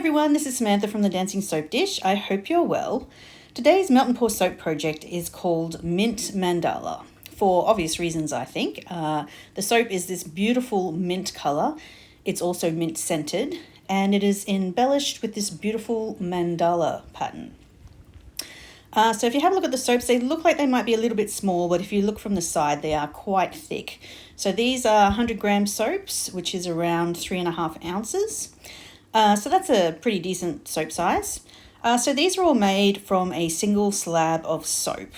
everyone, this is Samantha from the Dancing Soap Dish. I hope you're well. Today's Melt and Pour soap project is called Mint Mandala, for obvious reasons I think. The soap is this beautiful mint colour. It's also mint scented and it is embellished with this beautiful mandala pattern. So if you have a look at the soaps, they look like they might be a little bit small, but if you look from the side, they are quite thick. So these are 100 gram soaps, which is around 3.5 ounces. So that's a pretty decent soap size. So these are all made from a single slab of soap.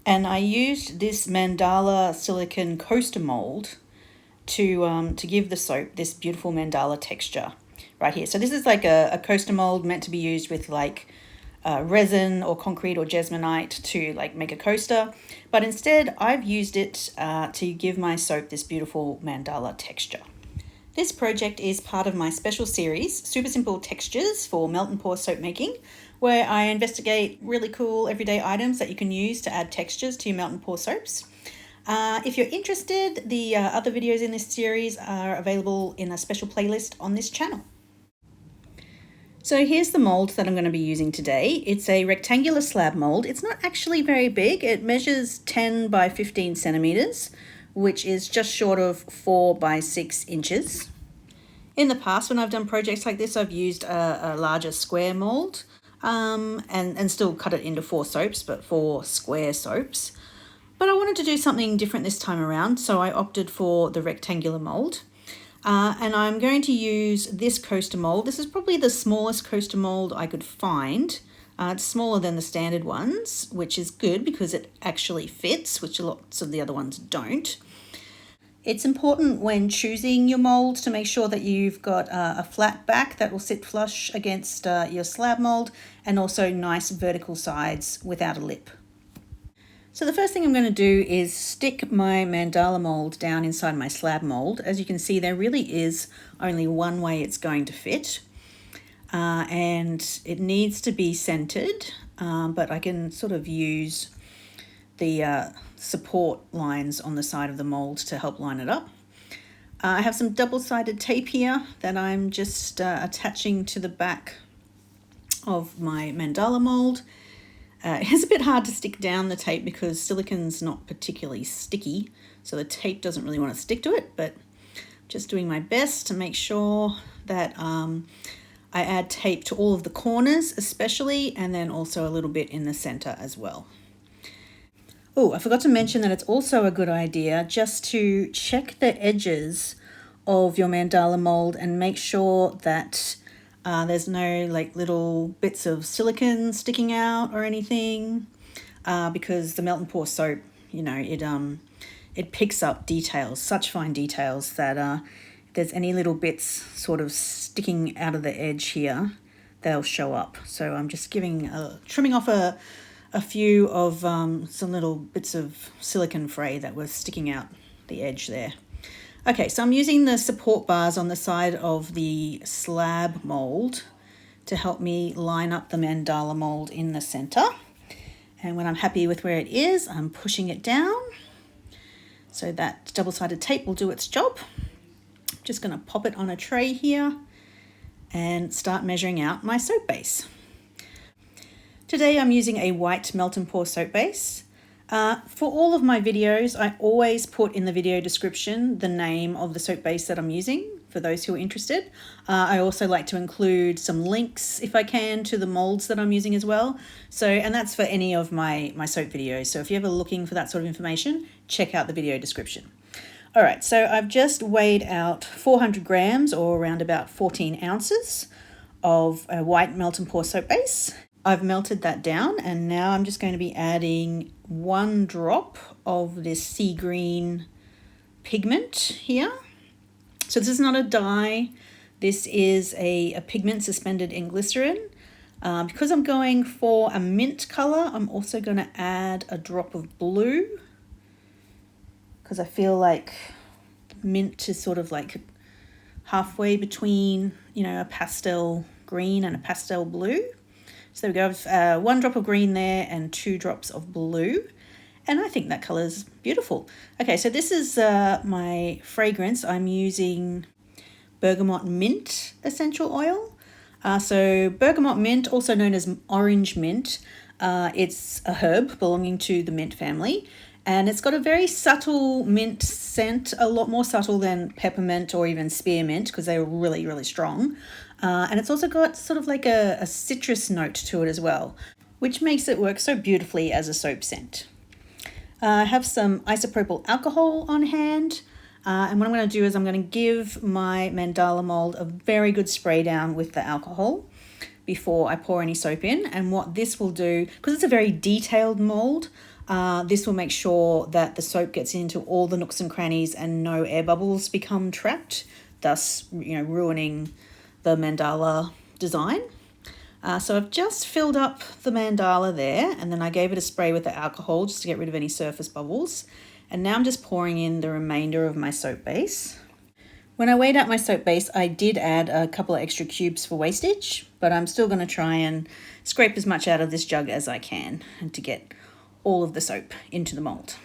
And I used this mandala silicone coaster mold to give the soap this beautiful mandala texture right here. So this is like a coaster mold meant to be used with like resin or concrete or jasmonite to like make a coaster. But instead I've used it to give my soap this beautiful mandala texture. This project is part of my special series, Super Simple Textures for Melt and Pour Soap Making, where I investigate really cool everyday items that you can use to add textures to your melt and pour soaps. If you're interested, the other videos in this series are available in a special playlist on this channel. So here's the mold that I'm going to be using today. It's a rectangular slab mold. It's not actually very big. It measures 10 by 15 centimeters, which is just short of 4 by 6 inches. In the past, when I've done projects like this, I've used a larger square mold and still cut it into 4 soaps, but 4 square soaps. But I wanted to do something different this time around, so I opted for the rectangular mold. And I'm going to use this coaster mold. This is probably the smallest coaster mold I could find. It's smaller than the standard ones, which is good because it actually fits, which lots of the other ones don't. It's important when choosing your mold to make sure that you've got a flat back that will sit flush against your slab mold, and also nice vertical sides without a lip. So the first thing I'm going to do is stick my mandala mold down inside my slab mold. As you can see, there really is only one way it's going to fit. And it needs to be centered, but I can sort of use the support lines on the side of the mold to help line it up. I have some double-sided tape here that I'm just attaching to the back of my mandala mold. It's a bit hard to stick down the tape because silicone's not particularly sticky, so the tape doesn't really want to stick to it, but just doing my best to make sure that I add tape to all of the corners especially, and then also a little bit in the center as well. Oh, I forgot to mention that it's also a good idea just to check the edges of your mandala mold and make sure that there's no like little bits of silicone sticking out or anything, because the melt and pour soap, you know, it picks up details, such fine details, that if there's any little bits sort of sticking out of the edge here, they'll show up. So I'm just trimming off a few of some little bits of silicone fray that were sticking out the edge there. Okay, so I'm using the support bars on the side of the slab mold to help me line up the mandala mold in the center. And when I'm happy with where it is, I'm pushing it down so that double-sided tape will do its job. Just going to pop it on a tray here and start measuring out my soap base. Today I'm using a white melt and pour soap base. For all of my videos, I always put in the video description the name of the soap base that I'm using for those who are interested. I also like to include some links, if I can, to the molds that I'm using as well. And that's for any of my soap videos. So if you're ever looking for that sort of information, check out the video description. All right, so I've just weighed out 400 grams or around about 14 ounces of a white melt and pour soap base. I've melted that down, and now I'm just going to be adding 1 drop of this sea green pigment here. So this is not a dye, this is a pigment suspended in glycerin. Because I'm going for a mint color, I'm also going to add a drop of blue, because I feel like mint is sort of like halfway between, you know, a pastel green and a pastel blue. So there we go, I've 1 drop of green there and 2 drops of blue. And I think that color is beautiful. Okay, so this is my fragrance. I'm using Bergamot Mint Essential Oil. So bergamot mint, also known as orange mint, it's a herb belonging to the mint family, and it's got a very subtle mint scent, a lot more subtle than peppermint or even spearmint because they're really, really strong. And it's also got sort of like a citrus note to it as well, which makes it work so beautifully as a soap scent. I have some isopropyl alcohol on hand. And what I'm going to do is I'm going to give my mandala mold a very good spray down with the alcohol before I pour any soap in. And what this will do, because it's a very detailed mold, this will make sure that the soap gets into all the nooks and crannies and no air bubbles become trapped, thus ruining the mandala design. So I've just filled up the mandala there, and then I gave it a spray with the alcohol just to get rid of any surface bubbles. And now I'm just pouring in the remainder of my soap base. When I weighed out my soap base, I did add a couple of extra cubes for wastage, but I'm still going to try and scrape as much out of this jug as I can and to get all of the soap into the mold.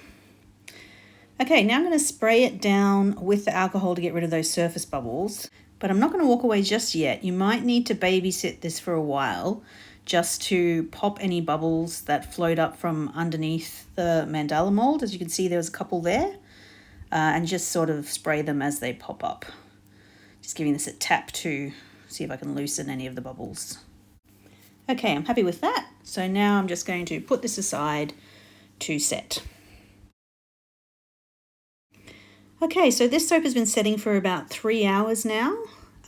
Okay, now I'm going to spray it down with the alcohol to get rid of those surface bubbles, but I'm not going to walk away just yet. You might need to babysit this for a while just to pop any bubbles that float up from underneath the mandala mold. As you can see, there was a couple there, and just sort of spray them as they pop up. Just giving this a tap to see if I can loosen any of the bubbles. Okay, I'm happy with that. So now I'm just going to put this aside to set. Okay, so this soap has been setting for about 3 hours now.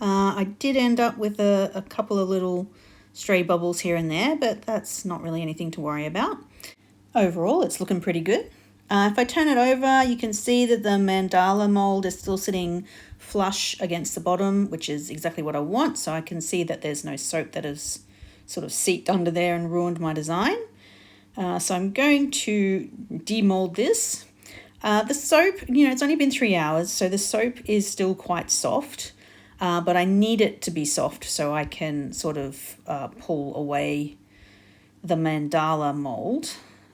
I did end up with a couple of little stray bubbles here and there, but that's not really anything to worry about. Overall, it's looking pretty good. If I turn it over, you can see that the mandala mold is still sitting flush against the bottom, which is exactly what I want. So I can see that there's no soap that has sort of seeped under there and ruined my design. So I'm going to demold this. The soap, it's only been 3 hours, so the soap is still quite soft. But I need it to be soft so I can sort of pull away the mandala mold.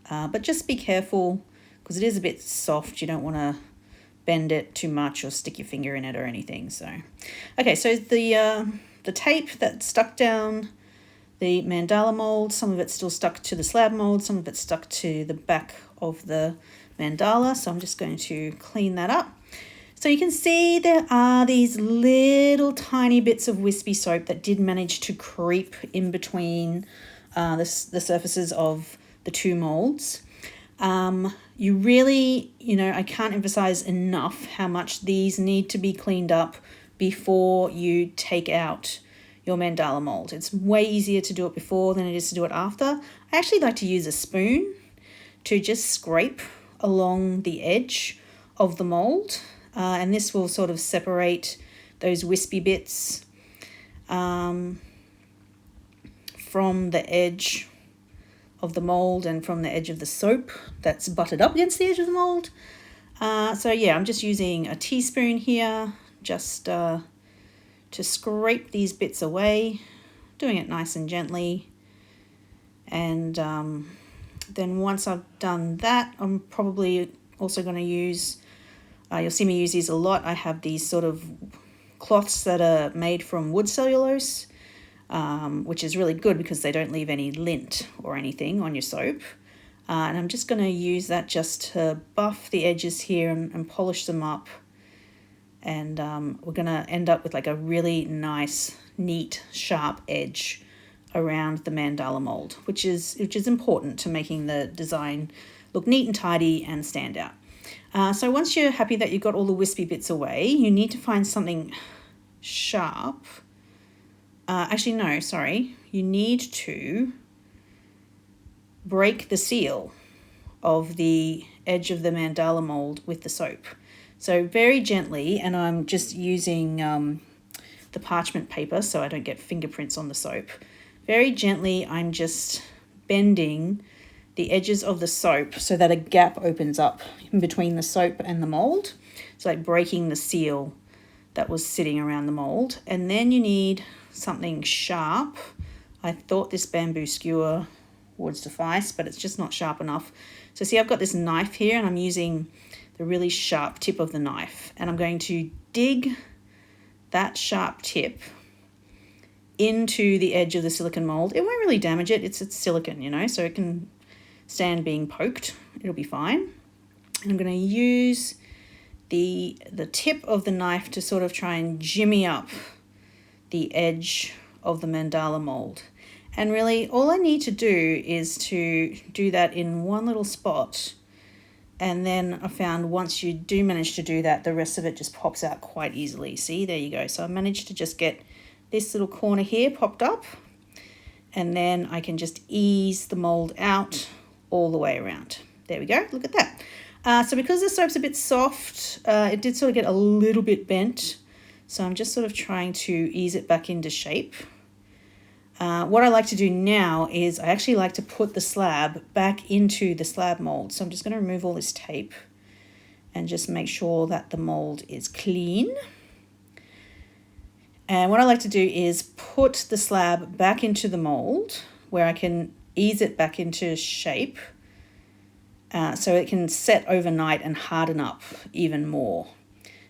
But just be careful because it is a bit soft. You don't want to bend it too much or stick your finger in it or anything. So, okay, so the tape that stuck down the mandala mold, some of it's still stuck to the slab mold, some of it's stuck to the back of the mandala. So I'm just going to clean that up. So you can see there are these little tiny bits of wispy soap that did manage to creep in between the surfaces of the two molds. You really, I can't emphasize enough how much these need to be cleaned up before you take out your mandala mold. It's way easier to do it before than it is to do it after. I actually like to use a spoon to just scrape along the edge of the mold. And this will sort of separate those wispy bits from the edge of the mold and from the edge of the soap that's butted up against the edge of the mold. So yeah, I'm just using a teaspoon here just to scrape these bits away, doing it nice and gently. And then once I've done that, I'm probably also going to use you'll see me use these a lot. I have these sort of cloths that are made from wood cellulose, which is really good because they don't leave any lint or anything on your soap. And I'm just going to use that just to buff the edges here and polish them up. And we're going to end up with like a really nice, neat, sharp edge around the mandala mold, which is important to making the design look neat and tidy and stand out. So once you're happy that you've got all the wispy bits away, you need to find something sharp. You need to break the seal of the edge of the mandala mold with the soap. So very gently, and I'm just using the parchment paper so I don't get fingerprints on the soap. Very gently, I'm just bending the edges of the soap so that a gap opens up in between the soap and the mold. It's like breaking the seal that was sitting around the mold. And then you need something sharp. I thought this bamboo skewer would suffice, but it's just not sharp enough. So see, I've got this knife here and I'm using the really sharp tip of the knife. And I'm going to dig that sharp tip into the edge of the silicone mold. It won't really damage it. It's silicone, you know, so it can stand being poked. It'll be fine. And I'm going to use the tip of the knife to sort of try and jimmy up the edge of the mandala mold. And really all I need to do is to do that in one little spot. And then I found once you do manage to do that, the rest of it just pops out quite easily. See, there you go. So I managed to just get this little corner here popped up, and then I can just ease the mold out all the way around. There we go, look at that. So because the soap's a bit soft, it did sort of get a little bit bent. So I'm just sort of trying to ease it back into shape. What I like to do now is I actually like to put the slab back into the slab mold. So I'm just going to remove all this tape and just make sure that the mold is clean. And what I like to do is put the slab back into the mold where I can ease it back into shape so it can set overnight and harden up even more.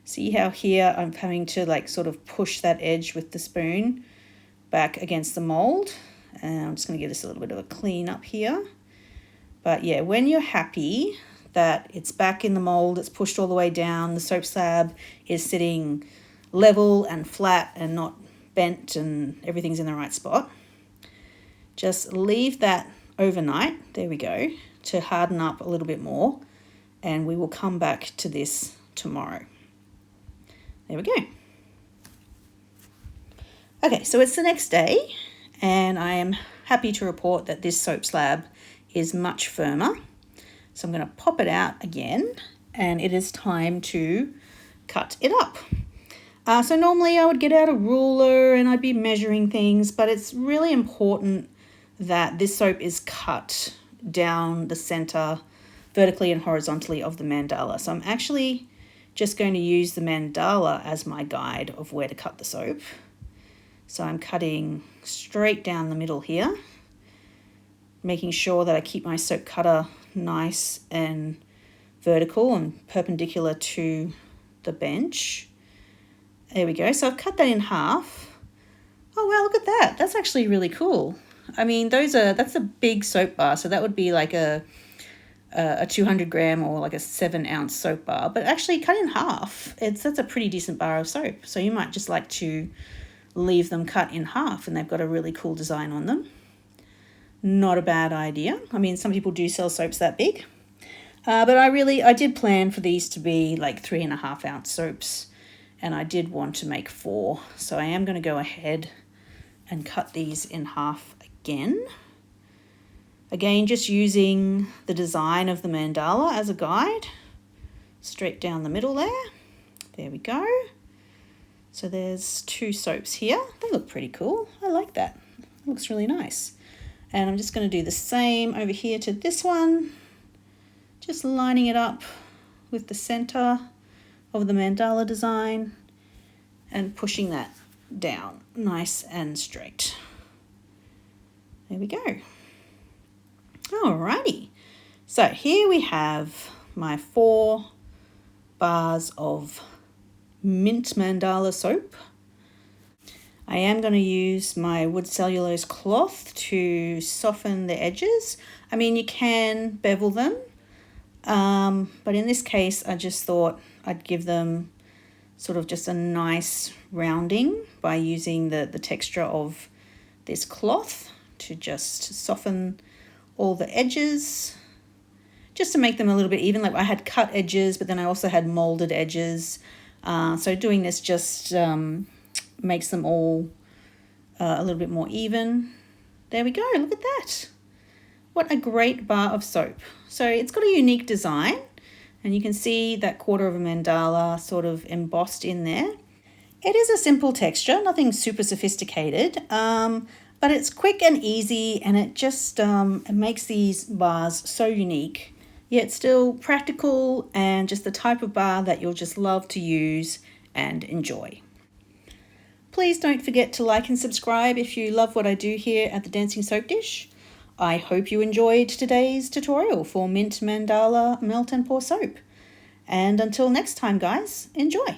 See how here I'm having to like sort of push that edge with the spoon back against the mold. And I'm just going to give this a little bit of a clean up here. But yeah, when you're happy that it's back in the mold, it's pushed all the way down, the soap slab is sitting level and flat and not bent and everything's in the right spot, just leave that overnight, there we go, to harden up a little bit more, and we will come back to this tomorrow. There we go. Okay, so it's the next day and I am happy to report that this soap slab is much firmer. So I'm going to pop it out again and it is time to cut it up. So normally I would get out a ruler and I'd be measuring things, but it's really important that this soap is cut down the center vertically and horizontally of the mandala. So I'm actually just going to use the mandala as my guide of where to cut the soap. So I'm cutting straight down the middle here, making sure that I keep my soap cutter nice and vertical and perpendicular to the bench. There we go. So I've cut that in half. Oh wow, look at that. That's actually really cool. I mean, that's a big soap bar. So that would be like a 200 gram or like a 7-ounce soap bar. But actually cut in half, that's a pretty decent bar of soap. So you might just like to leave them cut in half and they've got a really cool design on them. Not a bad idea. I mean, some people do sell soaps that big. But I did plan for these to be like 3.5-ounce soaps. And I did want to make 4. So I am going to go ahead and cut these in half again. Again, just using the design of the mandala as a guide. Straight down the middle there. There we go. So there's 2 soaps here. They look pretty cool. I like that. Looks really nice. And I'm just going to do the same over here to this one. Just lining it up with the center of the mandala design and pushing that down nice and straight. There we go. Alrighty. So here we have my 4 bars of mint mandala soap. I am going to use my wood cellulose cloth to soften the edges. I mean, you can bevel them, but in this case, I just thought I'd give them sort of just a nice rounding by using the texture of this cloth to just soften all the edges, just to make them a little bit even. Like I had cut edges, but then I also had molded edges. So doing this just makes them all a little bit more even. There we go, look at that. What a great bar of soap. So it's got a unique design. And you can see that quarter of a mandala sort of embossed in there. It is a simple texture, nothing super sophisticated, but it's quick and easy, and it just it makes these bars so unique, yet still practical and just the type of bar that you'll just love to use and enjoy. Please don't forget to like and subscribe if you love what I do here at the Dancing Soap Dish. I hope you enjoyed today's tutorial for Mint Mandala Melt and Pour Soap. And until next time, guys, enjoy.